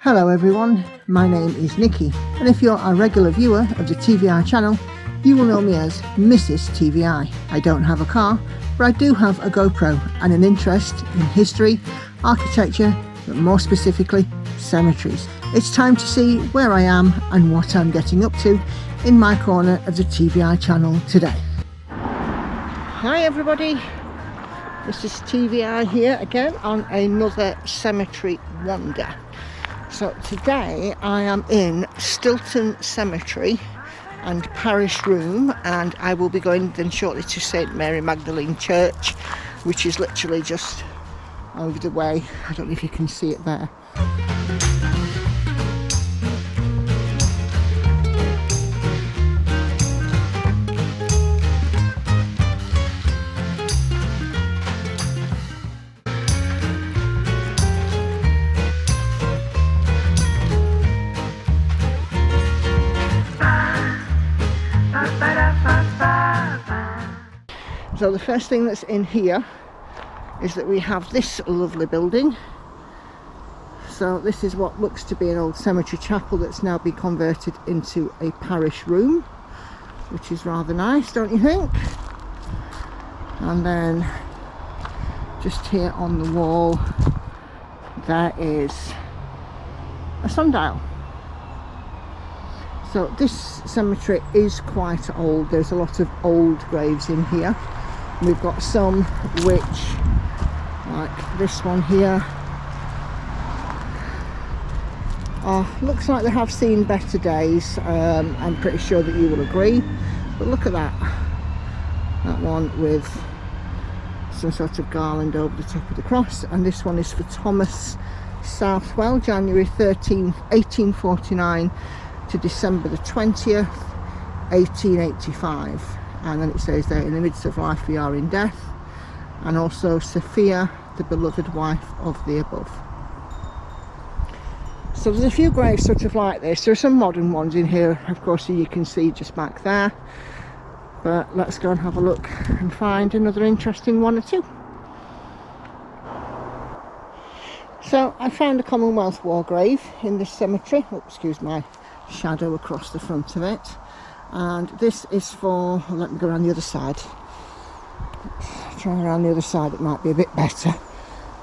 Hello everyone, my name is Nikki, and if you're a regular viewer of the TVI channel, you will know me as Mrs. TVI. I don't have a car, but I do have a GoPro and an interest in history, architecture, but more specifically, cemeteries. It's time to see where I am and what I'm getting up to in my corner of the TVI channel today. Hi everybody, this is TVI here again on another cemetery wander. So today I am in Stilton Cemetery and Parish Room, and I will be going then shortly to St Mary Magdalene Church, which is literally just over the way. I don't know if you can see it there. So the first thing that's in here is that we have this lovely building. So this is what looks to be an old cemetery chapel that's now been converted into a parish room, which is rather nice, don't you think? And then just here on the wall there is a sundial. So this cemetery is quite old. There's a lot of old graves in here. We've got some which, like this one here, looks like they have seen better days. I'm pretty sure that you will agree. But look at that. That one with some sort of garland over the top of the cross. And this one is for Thomas Southwell, January 13th, 1849 to December the 20th, 1885. And then it says there, in the midst of life we are in death, and also Sophia, the beloved wife of the above. So there's a few graves sort of like this. There are some modern ones in here, of course, you can see just back there, but let's go and have a look and find another interesting one or two. So I found a Commonwealth War grave in this cemetery. Oh, excuse my shadow across the front of it. And this is for, let me go around the other side. Try around the other side, it might be a bit better.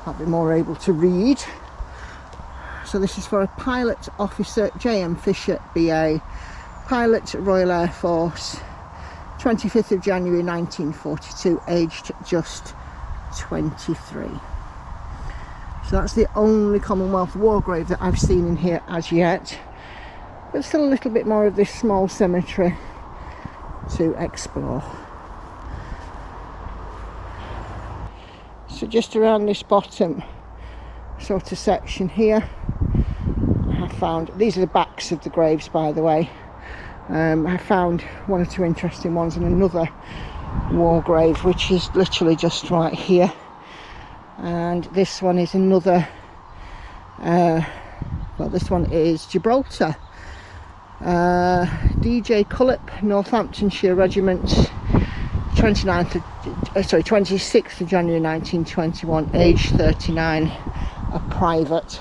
Might be more able to read. So this is for a pilot officer, J.M. Fisher, BA, pilot, Royal Air Force, 25th of January 1942, aged just 23. So that's the only Commonwealth War grave that I've seen in here as yet. But still a little bit more of this small cemetery to explore. So just around this bottom sort of section here, I have found, these are the backs of the graves by the way, I found one or two interesting ones in another war grave which is literally just right here. And this one is another, well, this one is Gibraltar. DJ Cullip, Northamptonshire Regiment, 26th of January 1921, age 39, a private.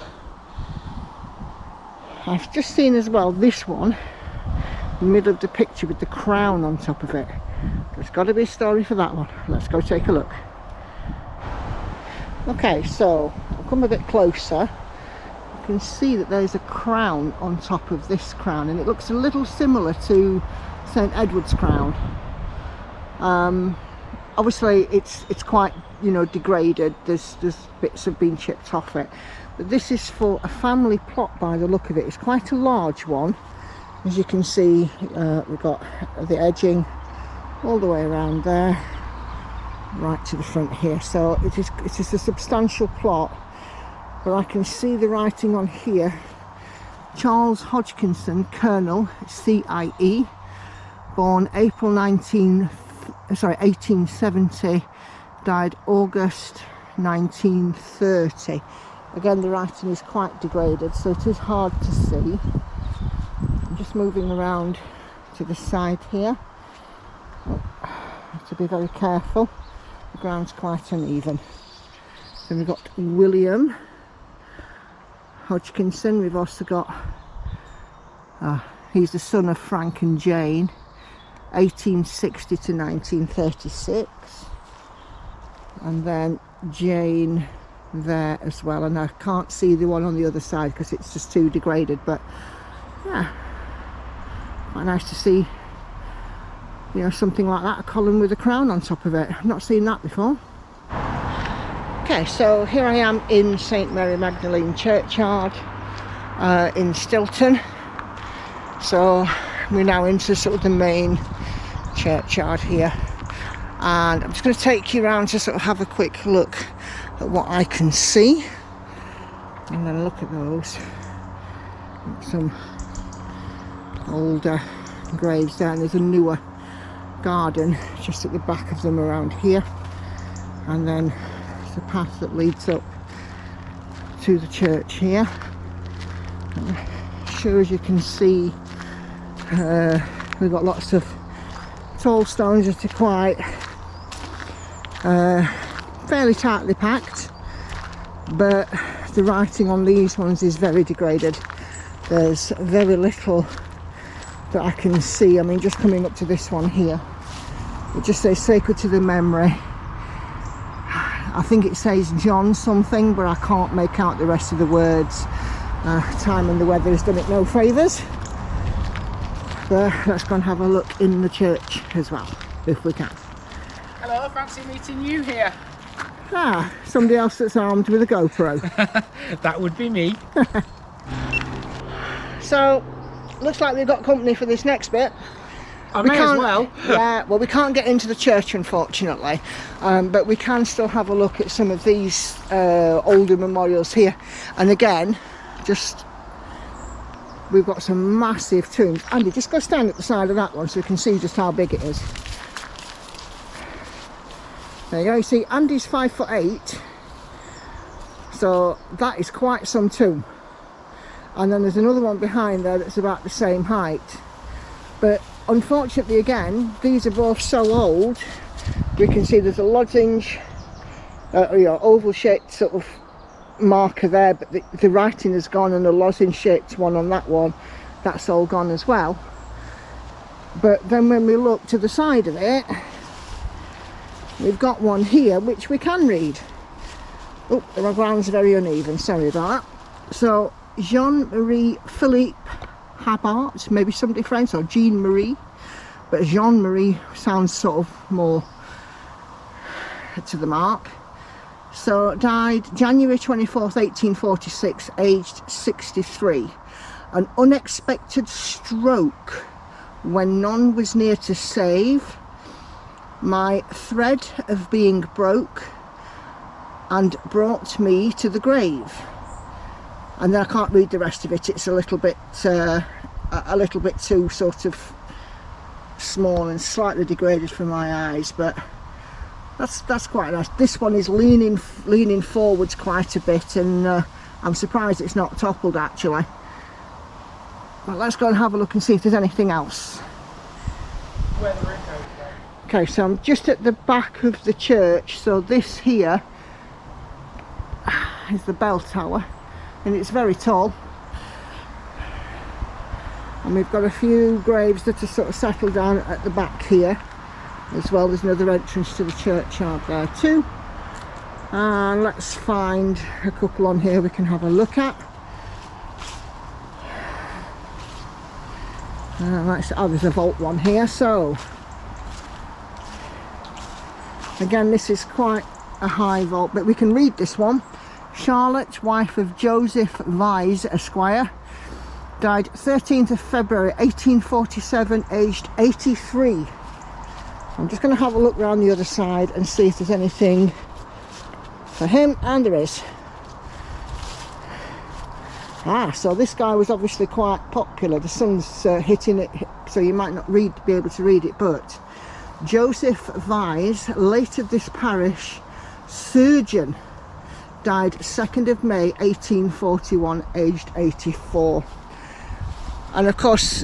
I've just seen as well this one, in the middle of the picture with the crown on top of it. There's got to be a story for that one. Let's go take a look. Okay, so I'll come a bit closer. Can see that there's a crown on top of this crown, and it looks a little similar to St Edward's crown. Obviously it's quite, you know, degraded. There's bits have been chipped off it, but this is for a family plot by the look of it. It's quite a large one, as you can see. We've got the edging all the way around there, right to the front here. So it is a substantial plot. But I can see the writing on here. Charles Hodgkinson, Colonel, CIE, born April 1870, died August 1930. Again, the writing is quite degraded, so it is hard to see. I'm just moving around to the side here. Oh, have to be very careful. The ground's quite uneven. Then we've got William Hodgkinson. We've also got, he's the son of Frank and Jane, 1860 to 1936. And then Jane there as well, and I can't see the one on the other side because it's just too degraded, but yeah, quite nice to see, you know, something like that, a column with a crown on top of it. I've not seen that before. Okay, so here I am in St Mary Magdalene Churchyard in Stilton. So we're now into sort of the main churchyard here, and I'm just going to take you around to sort of have a quick look at what I can see. And then look at those, some older graves there, and there's a newer garden just at the back of them around here, and then the path that leads up to the church here. Sure, as you can see, we've got lots of tall stones that are quite fairly tightly packed, but the writing on these ones is very degraded. There's very little that I can see. I mean, just coming up to this one here, it just says sacred to the memory. I think it says John something, but I can't make out the rest of the words. Time and the weather has done it no favours. But let's go and have a look in the church as well, if we can. Hello, fancy meeting you here. Ah, somebody else that's armed with a GoPro. That would be me. So, looks like we've got company for this next bit. I may as well. Yeah, well, we can't get into the church, unfortunately, but we can still have a look at some of these older memorials here. And again, just, we've got some massive tombs. Andy, just go stand at the side of that one so we can see just how big it is. There you go. You see, Andy's 5'8", so that is quite some tomb. And then there's another one behind there that's about the same height. But unfortunately, again, these are both so old. We can see there's a lozenge, you know, oval-shaped sort of marker there, but the writing has gone, and the lozenge-shaped one on that one, that's all gone as well. But then when we look to the side of it, we've got one here which we can read. Oh, the ground's very uneven, sorry about that. So, Jean-Marie Philippe Habart, maybe somebody French, or Jean-Marie, but Jean-Marie sounds sort of more to the mark. So, died January 24th, 1846, aged 63. An unexpected stroke when none was near to save. My thread of being broke and brought me to the grave. And then I can't read the rest of it. It's a little bit too sort of small and slightly degraded for my eyes, but that's quite nice. This one is leaning forwards quite a bit, and I'm surprised it's not toppled actually. But let's go and have a look and see if there's anything else. Where the room goes. Okay, so I'm just at the back of the church. So this here is the bell tower, and it's very tall. And we've got a few graves that are sort of settled down at the back here as well. There's another entrance to the churchyard there too. And let's find a couple on here we can have a look at. Oh, there's a vault one here. So again, this is quite a high vault, but we can read this one. Charlotte, wife of Joseph Vyse, Esquire, died 13th of February 1847, aged 83. I'm just going to have a look around the other side and see if there's anything for him, and there is. So this guy was obviously quite popular. The sun's hitting it, so you might not be able to read it, but Joseph Vyse, late of this parish, surgeon, died 2nd of May 1841, aged 84. And of course,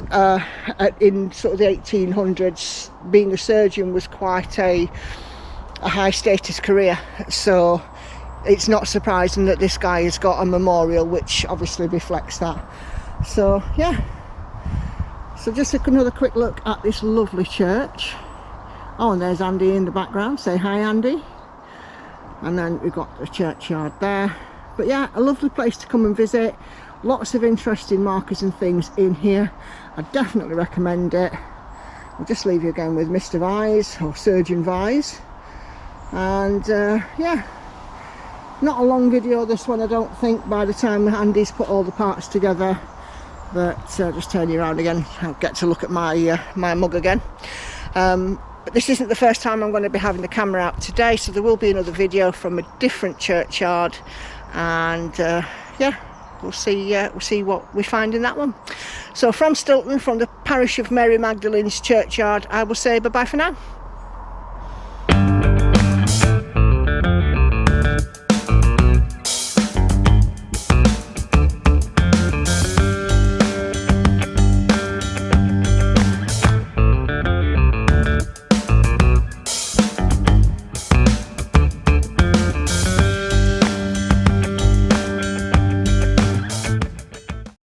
in sort of the 1800s, being a surgeon was quite a high status career. So it's not surprising that this guy has got a memorial which obviously reflects that. So yeah, so just another quick look at this lovely church. Oh, and there's Andy in the background. Say hi, Andy. And then we've got the churchyard there. But yeah, a lovely place to come and visit. Lots of interesting markers and things in here. I definitely recommend it. I'll just leave you again with Mr. Vise, or Surgeon Vise. And yeah, not a long video this one, I don't think, by the time Andy's put all the parts together. But just turn you around again, I'll get to look at my my mug again. But this isn't the first time I'm going to be having the camera out today, so there will be another video from a different churchyard. And yeah, we'll see what we find in that one. So from Stilton, from the parish of Mary Magdalene's churchyard, I will say bye bye for now.